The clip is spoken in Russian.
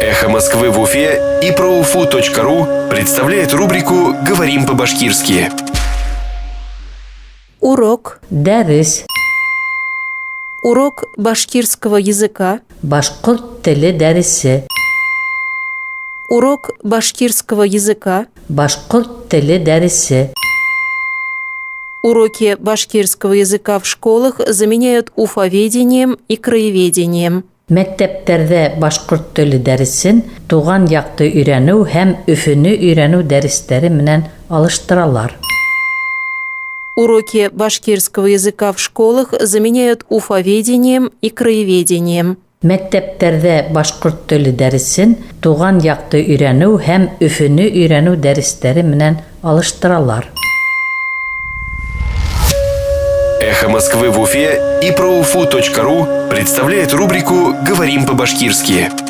Эхо Москвы в Уфе и ProUFU.ру представляет рубрику «Говорим по-башкирски». Урок. Дәрес. Урок башкирского языка. Башкорт теле дәресе. Урок башкирского языка. Башкорт теле дәресе. Уроки башкирского языка в школах заменяют уфоведением и краеведением. Мәктәптәрдә башкорт теле дәресен туган якты өйрәнү һәм өфөне өйрәнү дәресләре менән алыштыралар. Уроки башкирского языка в школах заменяют уфоведением и краеведением. Мәктәптәрдә башкорт теле дәресен туган якты өйрәнү һәм өфөне өйрәнү дәресләре менән алыштыралар. Эхо Москвы в Уфе и ProUFU.ру представляет рубрику «Говорим по-башкирски».